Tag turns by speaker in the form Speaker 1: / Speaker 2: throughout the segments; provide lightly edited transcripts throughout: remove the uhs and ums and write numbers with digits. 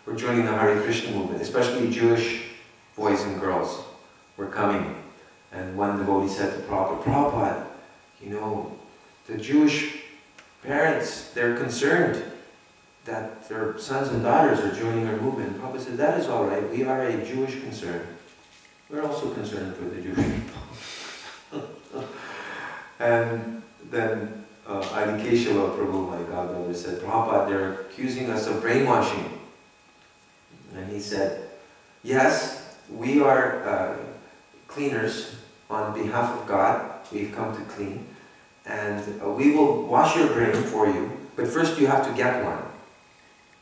Speaker 1: were joining the Hare Krishna movement, especially Jewish boys and girls were coming. And one devotee said to Prabhupada, Prabhupada, you know, the Jewish parents, they're concerned that their sons and daughters are joining our movement. And Prabhupada said, that is all right. We are a Jewish concern. We're also concerned for the Jewish people. And then Adikeshava Prabhu, my godbrother, said, Prabhupada, they're accusing us of brainwashing. And he said, yes, we are cleaners on behalf of God. We've come to clean. And we will wash your brain for you. But first you have to get one.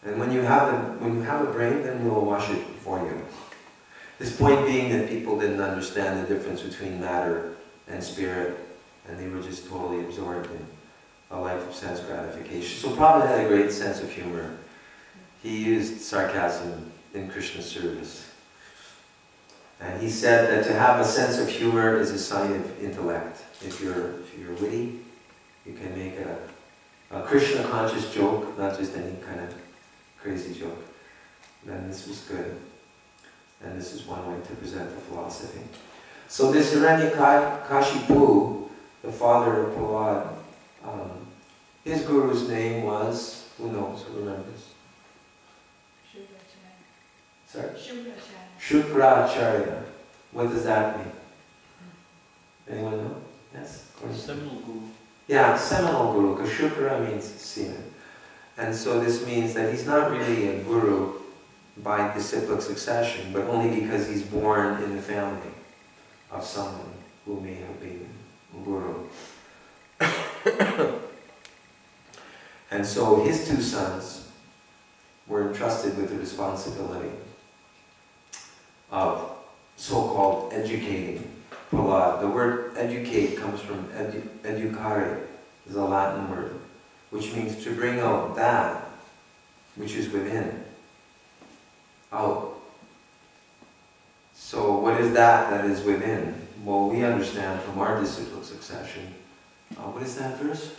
Speaker 1: And when you have a brain, then we'll wash it for you. This point being that people didn't understand the difference between matter and spirit, and they were just totally absorbed in a life of sense gratification. So Prabhupada had a great sense of humor. He used sarcasm in Krishna's service. And he said that to have a sense of humor is a sign of intellect. If you're witty, you can make a Krishna-conscious joke, not just any kind of crazy joke. Then this was good. And this is one way to present the philosophy. So this Hiranyakashipu, the father of Prahlad, his guru's name was, who knows, who remembers? Sorry? Shukracharya. What does that mean? Anyone know? Yes?
Speaker 2: Seminal guru.
Speaker 1: Yeah, seminal guru, because Shukra means semen. And so this means that he's not really a guru by disciplic succession, but only because he's born in the family of someone who may have been a guru. And so his two sons were entrusted with the responsibility of so-called educating Prahlad. The word educate comes from educare, is a Latin word, which means to bring out that which is within, out. So what is that is within? Well, we understand from our disciplic succession. What is that verse?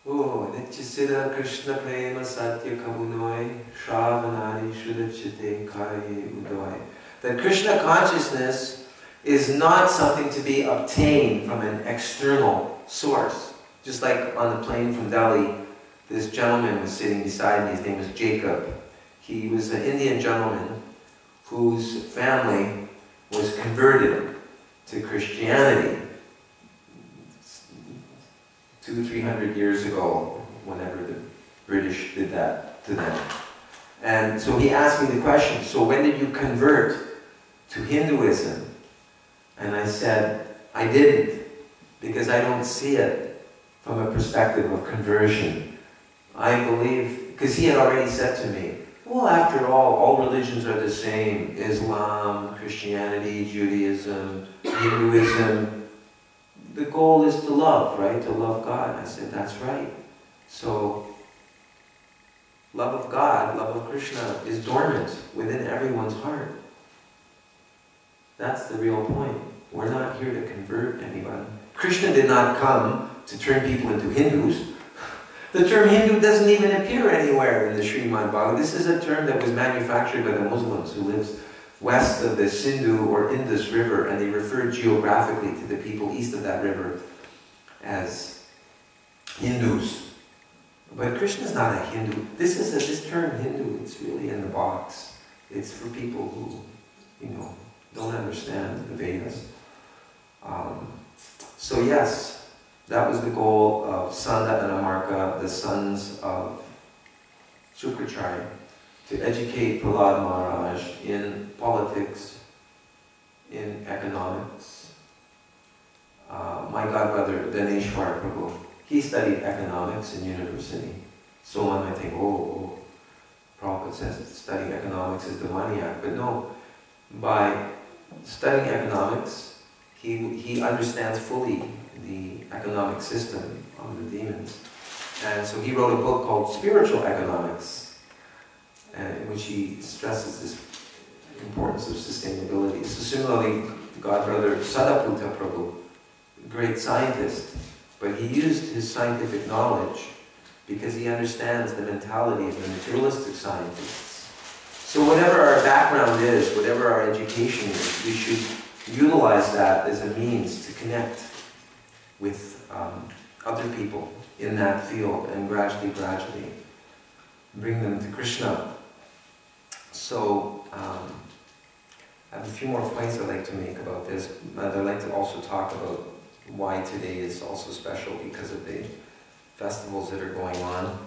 Speaker 1: Oh, Nityasida Krishna Prema Satya Kabunoi Shravanari Shrudachite Karaye Udoi. That Krishna consciousness is not something to be obtained from an external source. Just like on the plane from Delhi, this gentleman was sitting beside me. His name was Jacob. He was an Indian gentleman whose family was converted to Christianity 200-300 years ago, whenever the British did that to them. And so he asked me the question, so when did you convert to Hinduism? And I said, I didn't, because I don't see it from a perspective of conversion. I believe, because he had already said to me, well, after all religions are the same. Islam, Christianity, Judaism, Hinduism. The goal is to love, right? To love God. I said, that's right. So, love of God, love of Krishna is dormant within everyone's heart. That's the real point. We're not here to convert anybody. Krishna did not come to turn people into Hindus. The term Hindu doesn't even appear anywhere in the Srimad Bhagavatam. This is a term that was manufactured by the Muslims who lives west of the Sindhu or Indus River, and they refer geographically to the people east of that river as Hindus. But Krishna is not a Hindu. This term Hindu, it's really in the box. It's for people who, don't understand the Vedas. So yes, that was the goal of Sanda and Amarka, the sons of Shukracharya, to educate Prahlad Maharaj in politics, in economics. My godbrother, Daneshwar Prabhu, he studied economics in university. So one might think, oh, Prabhupada says studying economics is demoniac. But no, by studying economics, he understands fully the economic system of the demons. And so he wrote a book called Spiritual Economics, in which he stresses this importance of sustainability. So similarly, godbrother Sadaputa Prabhu, great scientist, but he used his scientific knowledge because he understands the mentality of the materialistic scientists. So whatever our background is, whatever our education is, we should utilize that as a means to connect with other people in that field and gradually bring them to Krishna. So I have a few more points I'd like to make about this. I'd like to also talk about why today is also special because of the festivals that are going on.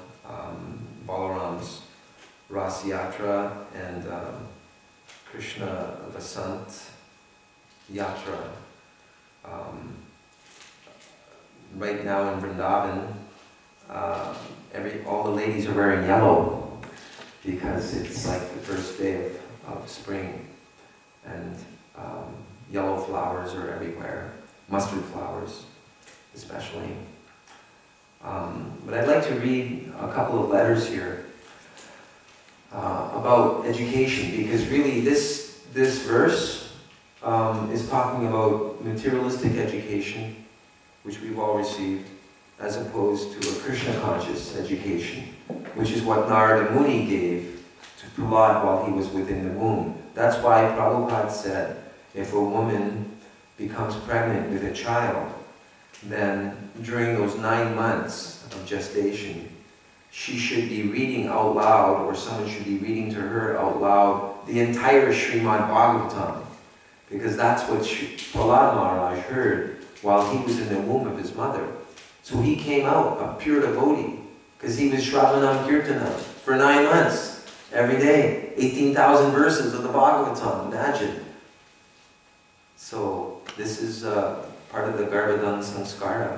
Speaker 1: Balaram's Ras Yatra and Krishna Vasant Yatra. Right now in Vrindavan, all the ladies are wearing yellow because it's like the first day of spring, and yellow flowers are everywhere, mustard flowers especially. But I'd like to read a couple of letters here about education, because really this verse is talking about materialistic education, which we've all received, as opposed to a Krishna-conscious education, which is what Narada Muni gave to Prahlad while he was within the womb. That's why Prabhupada said, if a woman becomes pregnant with a child, then during those 9 months of gestation, she should be reading out loud, or someone should be reading to her out loud, the entire Srimad Bhagavatam, because that's what Prahlad Maharaj heard while he was in the womb of his mother. So he came out a pure devotee, because he was Shravanam Kirtanam for 9 months, every day, 18,000 verses of the Bhagavatam, imagine. So this is part of the Garbhadang Samskara.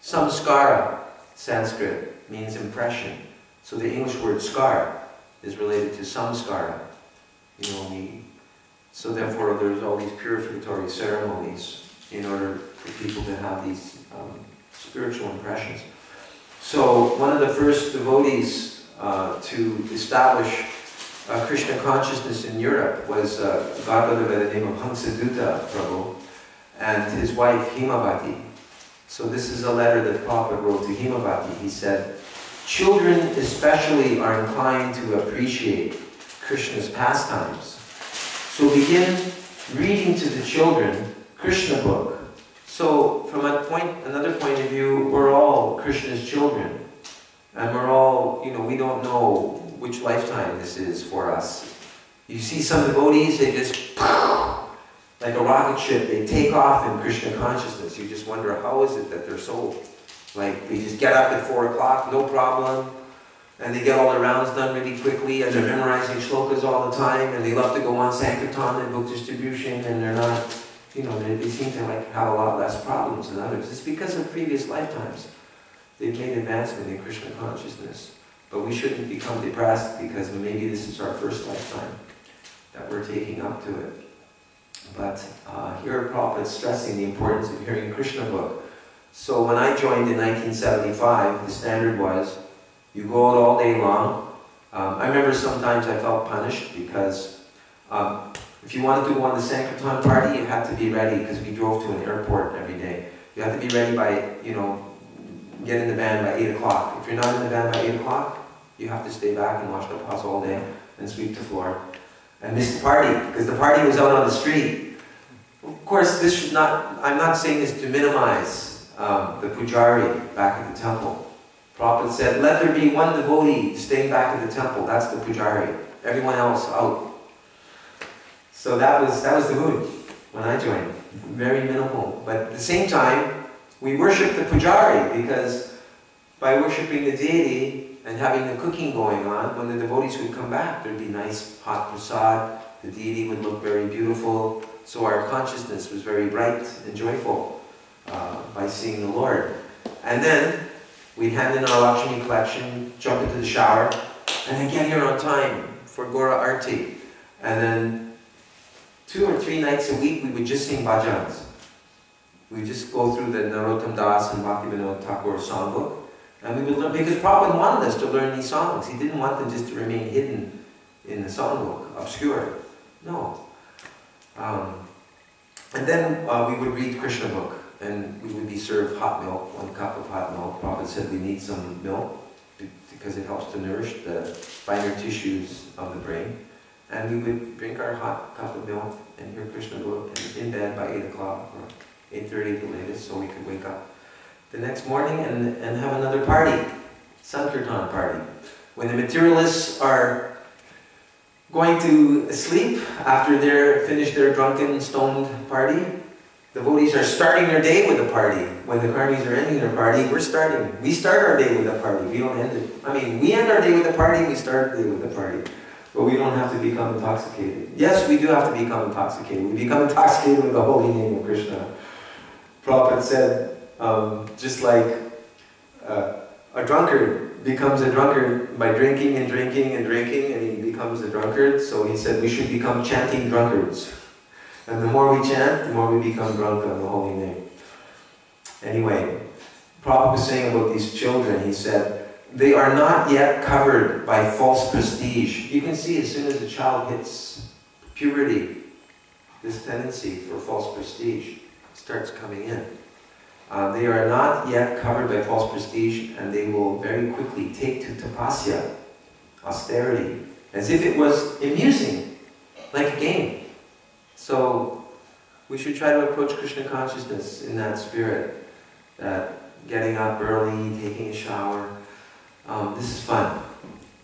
Speaker 1: Samskara, Sanskrit, means impression. So the English word scar is related to samskara. You know, so therefore there's all these purificatory ceremonies in order for people to have these spiritual impressions. So one of the first devotees to establish Krishna consciousness in Europe was a godbrother by the name of Hansadutta Prabhu and his wife Himavati. So this is a letter that Prabhupada wrote to Himavati. He said, children especially are inclined to appreciate Krishna's pastimes. So begin reading to the children Krishna book. So from another point of view, we're all Krishna's children. And we're all, you know, we don't know which lifetime this is for us. You see some devotees, they just, like a rocket ship, they take off in Krishna consciousness. You just wonder, how is it that they're so, like, they just get up at 4 o'clock, no problem, and they get all their rounds done really quickly, and they're memorizing shlokas all the time, and they love to go on Sankirtan and book distribution, and they're not, you know, they seem to like have a lot less problems than others. It's because of previous lifetimes. They've made advancement in Krishna consciousness. But we shouldn't become depressed because maybe this is our first lifetime that we're taking up to it. But here Prabhupada is stressing the importance of hearing Krishna book. So when I joined in 1975, the standard was, you go out all day long. I remember sometimes I felt punished because if you wanted to go on the Sankirtan party, you had to be ready because we drove to an airport every day. You had to be ready by, you know, get in the van by 8 o'clock. If you're not in the van by 8 o'clock, you have to stay back and wash the pots all day and sweep the floor and miss the party because the party was out on the street. Of course, this should not, I'm not saying this to minimize the pujari back at the temple. Prabhupada said, let there be one devotee staying back at the temple, that's the pujari. Everyone else out. So that was the mood when I joined. Very minimal. But at the same time, we worship the pujari because by worshipping the deity and having the cooking going on, when the devotees would come back, there'd be nice hot prasad, the deity would look very beautiful, so our consciousness was very bright and joyful by seeing the Lord. And then we'd hand in our Lakshmi collection, jump into the shower, and then get here on time for Gaura Arti. And then 2 or 3 nights a week we would just sing bhajans. We just go through the Narottam Das and Bhaktivinoda Thakur songbook, and we would learn, because Prabhupada wanted us to learn these songs. He didn't want them just to remain hidden in the songbook, obscure. No. And then we would read Krishna book, and we would be served hot milk, 1 cup of hot milk. Prabhupada said we need some milk because it helps to nourish the finer tissues of the brain. And we would drink our hot cup of milk and hear Krishna go in bed by 8 o'clock or 8:30 at the latest, so we could wake up the next morning and have another party, Sankirtan party. When the materialists are going to sleep after they're finished their drunken, stoned party, the devotees are starting their day with a party. When the karmis are ending their party, we start our day with a party. We don't end it. I mean, we end our day with a party, we start our day with a party. But we don't have to become intoxicated. Yes, we do have to become intoxicated. We become intoxicated with the holy name of Krishna. Prabhupada said, just like a drunkard becomes a drunkard by drinking and drinking and drinking, and he becomes a drunkard. So he said we should become chanting drunkards. And the more we chant, the more we become drunk on the holy name. Anyway, Prabhupada was saying about these children, he said, they are not yet covered by false prestige. You can see as soon as a child hits puberty, this tendency for false prestige starts coming in. They are not yet covered by false prestige, and they will very quickly take to tapasya, austerity, as if it was amusing, like a game. So we should try to approach Krishna consciousness in that spirit, that getting up early, taking a shower, this is fun.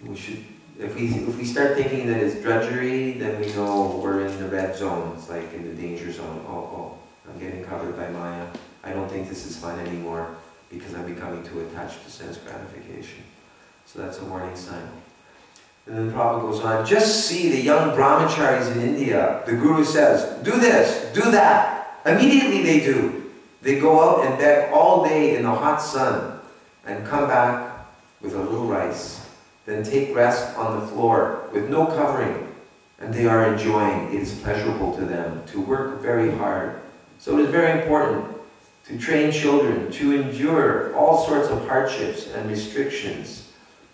Speaker 1: We should, if we start thinking that it's drudgery, then we know we're in the red zone. It's like in the danger zone. Oh, I'm getting covered by Maya. I don't think this is fun anymore because I'm becoming too attached to sense gratification. So that's a warning sign. And then Prabhupada goes on, just see the young brahmacharis in India. The Guru says, do this, do that. Immediately they do. They go out and beg all day in the hot sun and come back with a little rice. Then take rest on the floor with no covering. And they are enjoying. It is pleasurable to them to work very hard. So it is very important to train children to endure all sorts of hardships and restrictions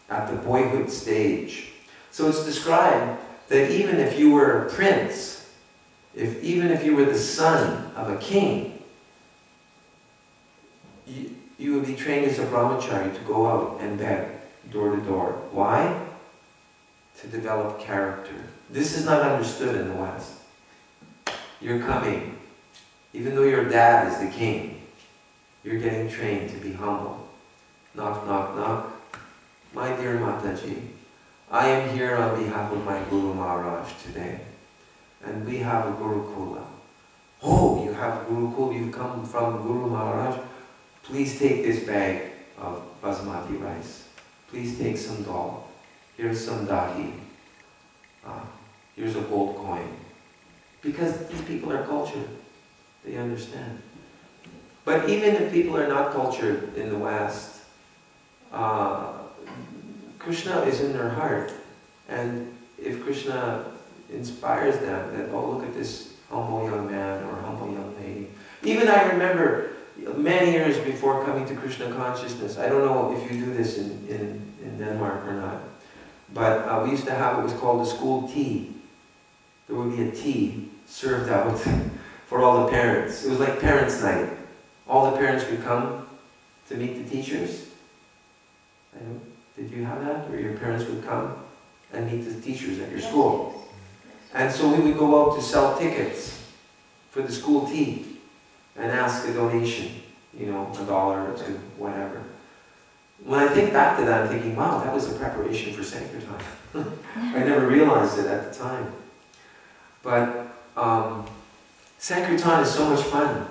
Speaker 1: at the boyhood stage. So it's described that even if you were a prince, even if you were the son of a king, you would be trained as a brahmachari to go out and beg door to door. Why? To develop character. This is not understood in the West. You're coming, even though your dad is the king, you're getting trained to be humble. Knock, knock, knock. My dear Mataji, I am here on behalf of my Guru Maharaj today. And we have a Gurukula. Oh, you have a Gurukula, you've come from Guru Maharaj. Please take this bag of basmati rice. Please take some dal. Here's some dahi. Here's a gold coin. Because these people are cultured. They understand. But even if people are not cultured in the West, Krishna is in their heart. And if Krishna inspires them that, oh, look at this humble young man or humble young lady. Even I remember many years before coming to Krishna consciousness, I don't know if you do this in Denmark or not, but we used to have, it was called the school tea. There would be a tea served out for all the parents. It was like parents' night. All the parents would come to meet the teachers. Did you have that? Or your parents would come and meet the teachers at your school. And so we would go out to sell tickets for the school tea and ask a donation, you know, $1 or $2, whatever. When I think back to that, I'm thinking, wow, that was a preparation for Sankirtan. I never realized it at the time. But Sankirtan is so much fun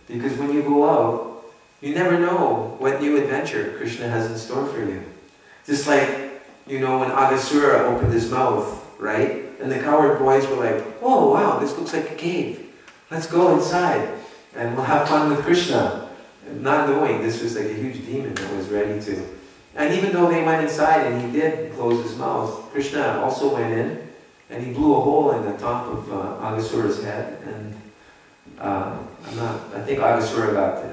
Speaker 1: because when you go out, you never know what new adventure Krishna has in store for you. Just like, you know, when Aghasura opened his mouth, right? And the coward boys were like, oh wow, this looks like a cave. Let's go inside and we'll have fun with Krishna. Not knowing this was like a huge demon that was ready to. And even though they went inside and he did close his mouth, Krishna also went in and he blew a hole in the top of Aghasura's head. And I think Aghasura got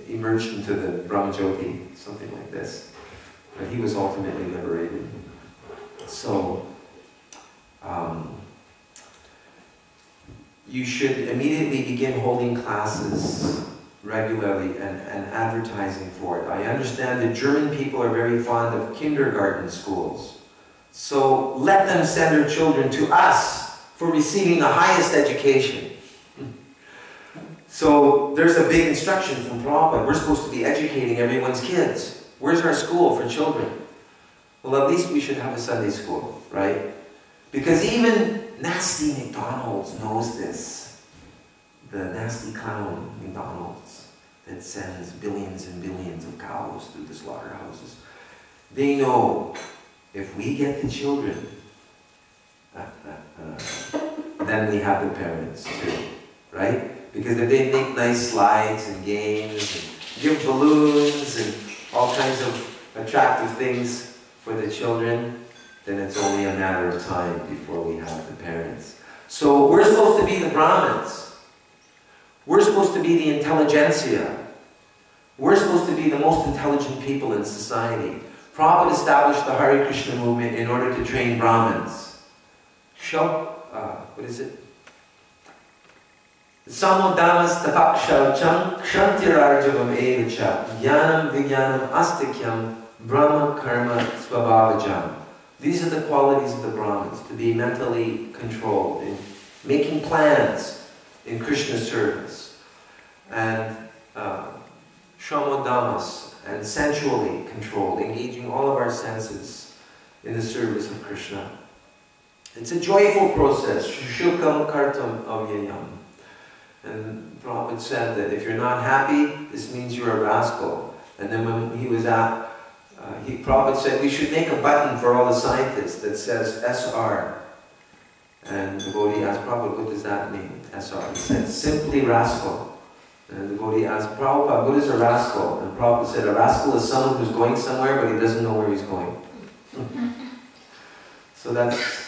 Speaker 1: emerged into the Brahmajyoti, something like this. But he was ultimately liberated. So, you should immediately begin holding classes regularly and advertising for it. I understand that German people are very fond of kindergarten schools. So let them send their children to us for receiving the highest education. So there's a big instruction from Prabhupada. We're supposed to be educating everyone's kids. Where's our school for children? Well, at least we should have a Sunday school, right? Because even nasty McDonald's knows this. The nasty clown McDonald's that sends billions and billions of cows through the slaughterhouses. They know if we get the children, then we have the parents too, right? Because if they make nice slides and games and give balloons and all kinds of attractive things for the children, then it's only a matter of time before we have the parents. So we're supposed to be the Brahmins. We're supposed to be the intelligentsia. We're supposed to be the most intelligent people in society. Prabhupada established the Hare Krishna movement in order to train Brahmins. What is it? Samodamas tapakshaucham kshantirarjavam evacha jnanam vijnanam astikyam brahma karma svabhavajam. These are the qualities of the Brahmins, to be mentally controlled, in making plans in Krishna's service, and shamadamas, and sensually controlled, engaging all of our senses in the service of Krishna. It's a joyful process. Shukam kartam avyayam. And Prabhupada said that if you're not happy, this means you're a rascal. And then when he was at, Prabhupada said we should make a button for all the scientists that says SR. And the devotee asked Prabhupada, what does that mean, SR? He said, simply rascal. And the devotee asked Prabhupada, what is a rascal? And Prabhupada said, a rascal is someone who's going somewhere but he doesn't know where he's going. So that's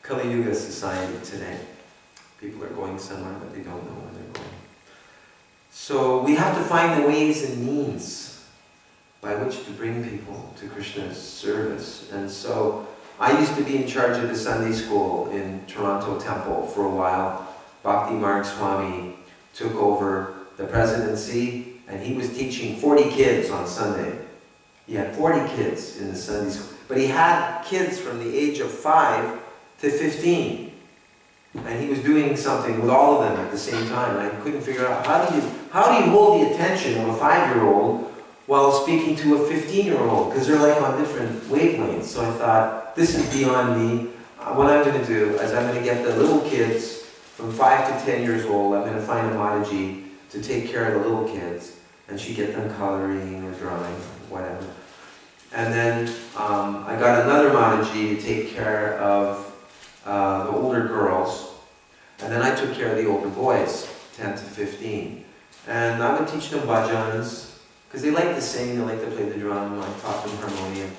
Speaker 1: Kali Yuga society today. People are going somewhere but they don't know where they're going. So we have to find the ways and means by which to bring people to Krishna's service. And so I used to be in charge of the Sunday school in Toronto Temple for a while. Bhakti Marg Swami took over the presidency and he was teaching 40 kids on Sunday. He had 40 kids in the Sunday school. But he had kids from the age of 5 to 15. And he was doing something with all of them at the same time. And I couldn't figure out, how do you hold the attention of a 5-year-old while speaking to a 15-year-old? Because they're like on different wavelengths. So I thought, this is beyond me. What I'm going to do is I'm going to get the little kids from 5 to 10 years old. I'm going to find a Mataji to take care of the little kids. And she'd get them coloring or drawing, whatever. And then I got another Mataji to take care of the older girls. And then I took care of the older boys, 10 to 15. And I would teach them bhajans, because they like to sing, they like to play the drum, I taught them harmonium.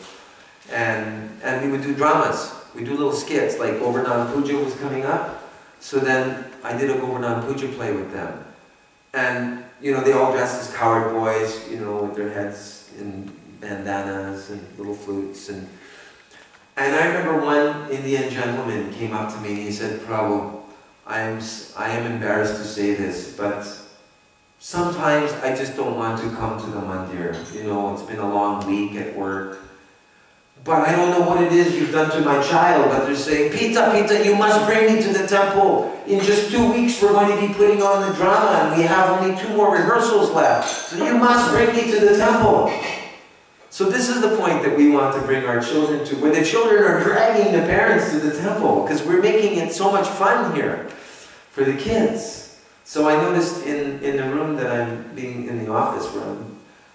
Speaker 1: And we would do dramas. We do little skits, like Govardhan Puja was coming up. So then I did a Govardhan Puja play with them. And, you know, they all dressed as cowherd boys, you know, with their heads in bandanas and little flutes. And I remember one Indian gentleman came up to me and he said, Prabhu, I am embarrassed to say this, but sometimes I just don't want to come to the mandir. You know, it's been a long week at work. But I don't know what it is you've done to my child, but they're saying, Pita, you must bring me to the temple. In just 2 weeks we're going to be putting on the drama and we have only 2 more rehearsals left. So you must bring me to the temple. So this is the point that we want to bring our children to, where the children are dragging the parents to the temple, because we're making it so much fun here for the kids. So I noticed in the room that I'm being in the office, where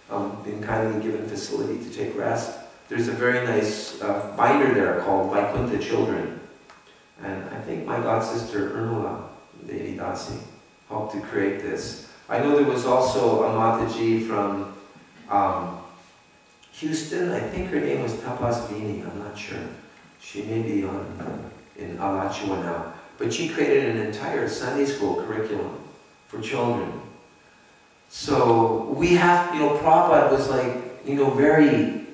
Speaker 1: I'm being kindly given facility to take rest, there's a very nice binder there called Vaikuntha Children. And I think my god sister Urmila Devi Dasi helped to create this. I know there was also a Mataji from Houston. I think her name was Tapasvini, I'm not sure. She may be in Alachua now. But she created an entire Sunday school curriculum for children. So we have, you know, Prabhupada was like, you know,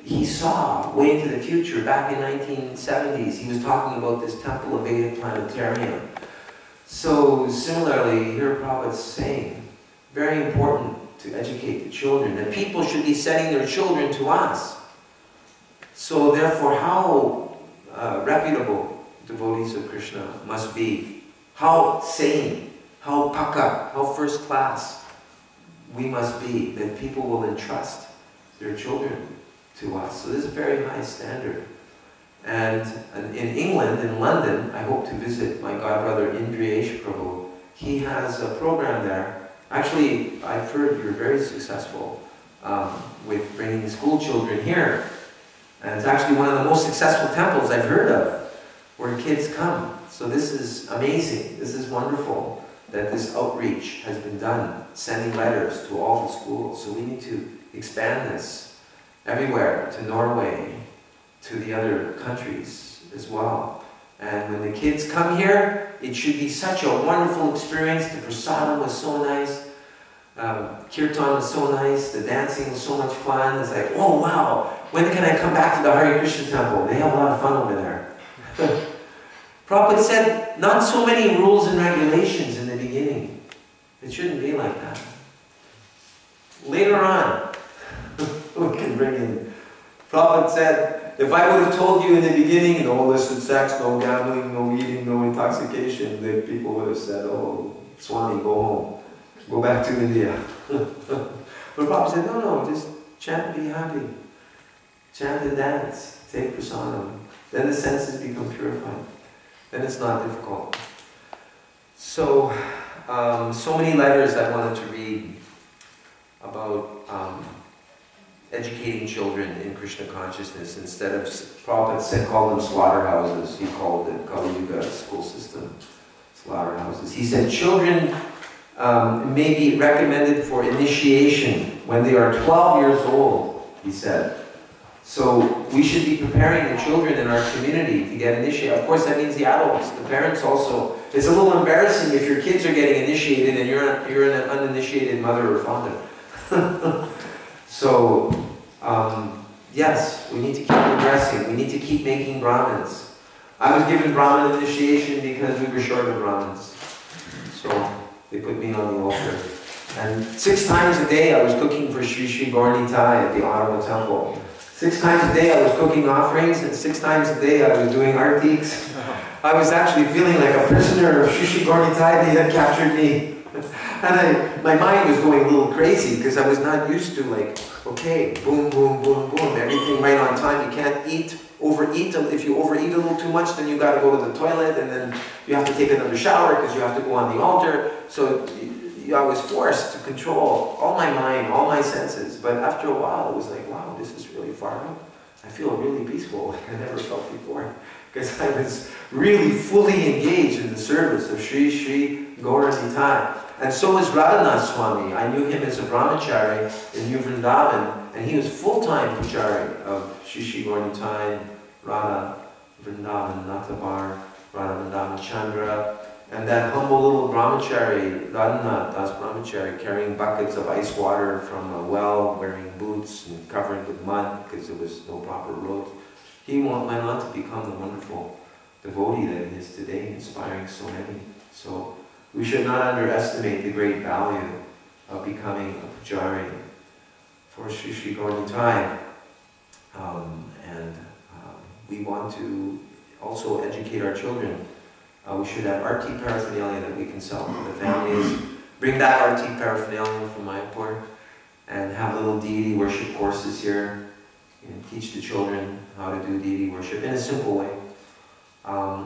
Speaker 1: he saw way into the future. Back in 1970s, he was talking about this temple of Vedic planetarium. So similarly, here Prabhupada's saying, very important to educate the children, that people should be sending their children to us. So therefore, how reputable devotees of Krishna must be, how sane, how paka, how first class we must be, that people will entrust their children to us. So this is a very high standard. And in England, in London, I hope to visit my godbrother Indriyesh Prabhu. He has a program there. Actually, I've heard you're very successful with bringing school children here. And it's actually one of the most successful temples I've heard of, where kids come. So this is amazing. This is wonderful that this outreach has been done, sending letters to all the schools. So we need to expand this everywhere, to Norway, to the other countries as well. And when the kids come here, it should be such a wonderful experience. The prasadam was so nice. Kirtan was so nice. The dancing was so much fun. It's like, oh wow, when can I come back to the Hare Krishna temple? They have a lot of fun over there. Prabhupada said, not so many rules and regulations in the beginning. It shouldn't be like that. Later on, we can bring in. Prabhupada said, if I would have told you in the beginning, no illicit sex, no gambling, no eating, no intoxication, then people would have said, oh, Swami, go home. Go back to India. But Prabhupada said, no, just chant and be happy. Chant and dance. Take prasadam. Then the senses become purified. Then it's not difficult. So, so many letters I wanted to read about educating children in Krishna consciousness. Instead of, Prabhupada said, call them slaughterhouses. He called it Kali Yuga school system slaughterhouses. He said children may be recommended for initiation when they are 12 years old, he said. So we should be preparing the children in our community to get initiated. Of course, that means the adults, the parents also. It's a little embarrassing if your kids are getting initiated and you're an uninitiated mother or father. So, yes, we need to keep progressing. We need to keep making Brahmins. I was given Brahmin initiation because we were short of Brahmins. So they put me on the altar. And 6 times a day I was cooking for HG Gaura-NITAI at the Ottawa Temple. 6 times a day I was cooking offerings, and 6 times a day I was doing artiks. I was actually feeling like a prisoner of HG Gaura-NITAI. They had captured me. And my mind was going a little crazy because I was not used to, like, okay, boom, boom, boom, boom, everything right on time. You can't overeat. If you overeat a little too much, then you got to go to the toilet, and then you have to take another shower because you have to go on the altar. So I was forced to control all my mind, all my senses. But after a while, it was like, wow, this is really far out. I feel really peaceful, like I never felt before. Because I was really fully engaged in the service of HG Gaura-NITAI. And so was Radhanath Swami. I knew him as a brahmachari in New Vrindavan, and he was full-time pujari of HG Gaura-NITAI, Radha Vrindavan Natabar, Radha Vrindavan Chandra, and that humble little brahmachari, Radhanath Das Brahmachari, carrying buckets of ice water from a well, wearing boots and covered with mud because there was no proper road. He went on to become the wonderful devotee that he is today, inspiring so many. So we should not underestimate the great value of becoming a pujari for HG Gaura-NITAI. We want to also educate our children. We should have arti paraphernalia that we can sell to the families. Bring back arti paraphernalia from Mayapur and have little deity worship courses here. And teach the children how to do deity worship in a simple way.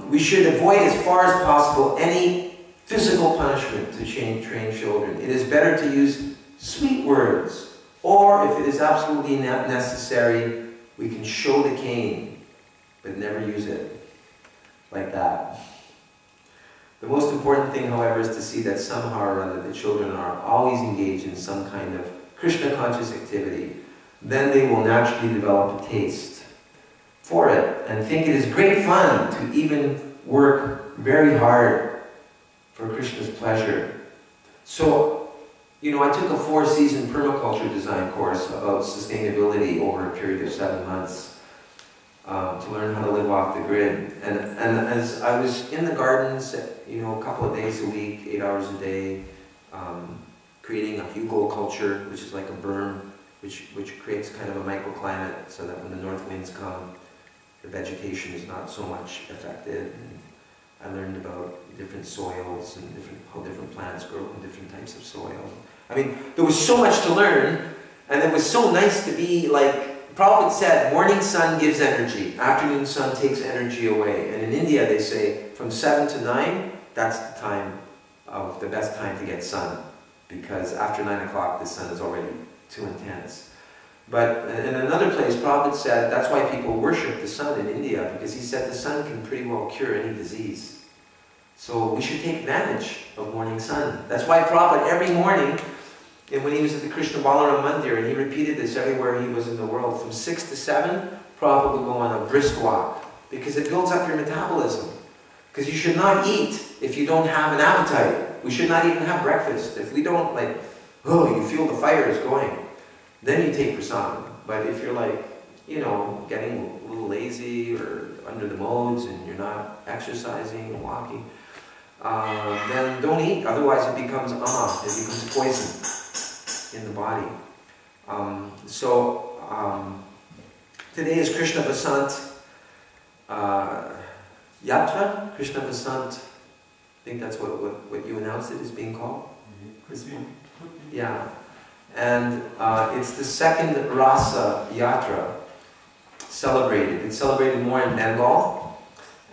Speaker 1: We should avoid as far as possible any physical punishment to train children. It is better to use sweet words, or if it is absolutely not necessary, we can show the cane, but never use it like that. The most important thing, however, is to see that somehow or other the children are always engaged in some kind of Krishna conscious activity. Then they will naturally develop a taste for it and think it is great fun to even work very hard for Krishna's pleasure. So, you know, I took a 4-season permaculture design course about sustainability over a period of 7 months to learn how to live off the grid. And as I was in the gardens, you know, a couple of days a week, 8 hours a day, creating a hugelculture, which is like a berm, which creates kind of a microclimate so that when the north winds come, the vegetation is not so much affected. And I learned about different soils and how different plants grow in different types of soil. I mean, there was so much to learn, and it was so nice to be like, Prabhupada said, morning sun gives energy, afternoon sun takes energy away. And in India they say from 7 to 9, that's the best time to get sun. Because after 9 o'clock the sun is already too intense. But in another place, Prabhupada said that's why people worship the sun in India, because he said the sun can pretty well cure any disease. So we should take advantage of morning sun. That's why Prabhupada every morning, and when he was at the Krishna Balaram Mandir, and he repeated this everywhere he was in the world, from 6 to 7, Prabhupada would go on a brisk walk, because it builds up your metabolism. Because you should not eat if you don't have an appetite. We should not even have breakfast. If we don't, like, oh, you feel the fire is going, then you take prasadam. But if you're like, you know, getting a little lazy or under the modes and you're not exercising and walking, then don't eat. Otherwise it becomes it becomes poison in the body. Today is Krishna Vasant Yatra. Krishna Vasant, I think that's what you announced it as being called? Mm-hmm. Yeah. And it's the second Rasa Yatra celebrated. It's celebrated more in Bengal.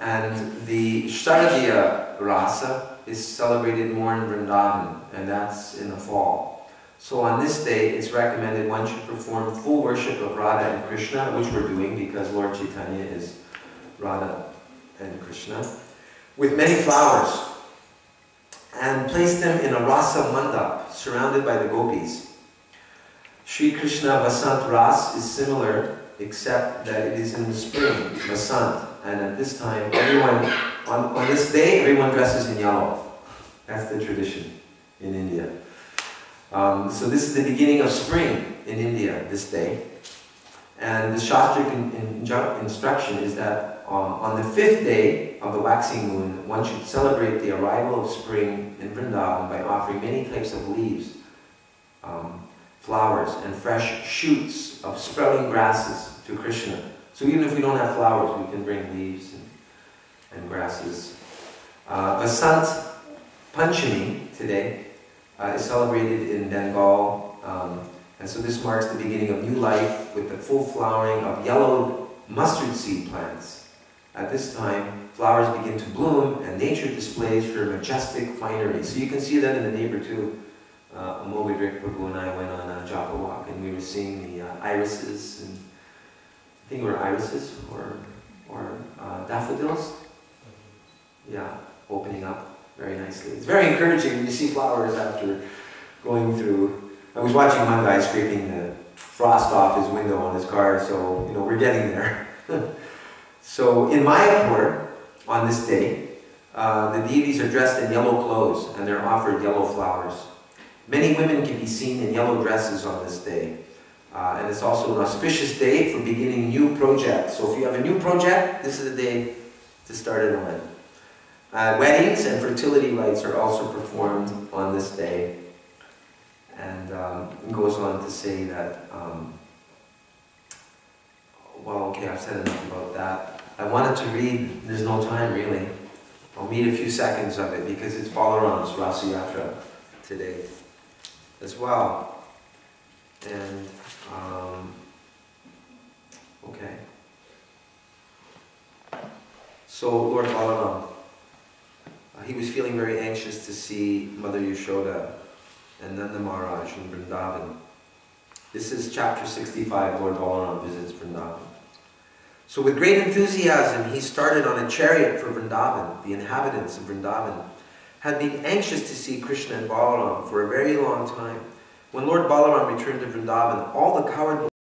Speaker 1: And the Sharadiya Rasa is celebrated more in Vrindavan, and that's in the fall. So on this day, it's recommended one should perform full worship of Radha and Krishna, which we're doing because Lord Chaitanya is Radha and Krishna, with many flowers, and place them in a Rasa Mandap, surrounded by the gopis. Sri Krishna Vasant Ras is similar, except that it is in the spring, Vasant, and at this time, everyone, on this day, everyone dresses in yellow. That's the tradition in India. So this is the beginning of spring in India, this day. And the Shastric instruction is that on the 5th day of the waxing moon, one should celebrate the arrival of spring in Vrindavan by offering many types of leaves, flowers, and fresh shoots of sprouting grasses to Krishna. So even if we don't have flowers, we can bring leaves and grasses. Vasant Panchami today is celebrated in Bengal, and so this marks the beginning of new life with the full flowering of yellow mustard seed plants. At this time, flowers begin to bloom and nature displays her majestic finery. So you can see that in the neighbor too. Amogidrik Prabhu and I went on a japa walk and we were seeing the irises, and I think they were irises or daffodils. Yeah, opening up very nicely. It's very encouraging when you see flowers after going through. I was watching one guy scraping the frost off his window on his car, so you know we're getting there. So in Mayapur, on this day, the deities are dressed in yellow clothes and they're offered yellow flowers. Many women can be seen in yellow dresses on this day. And it's also an auspicious day for beginning new projects. So if you have a new project, this is the day to start it on. Weddings and fertility rites are also performed on this day. And it goes on to say that, well, okay, I've said enough about that. I wanted to read, there's no time really. I'll read a few seconds of it because it's Balaram's Rasa Yatra today as well. And, okay. So Lord Balaram, he was feeling very anxious to see Mother Yashoda and Nanda Maharaj in Vrindavan. This is chapter 65, Lord Balaram visits Vrindavan. So with great enthusiasm, he started on a chariot for Vrindavan. The inhabitants of Vrindavan had been anxious to see Krishna and Balaram for a very long time. When Lord Balaram returned to Vrindavan, all the coward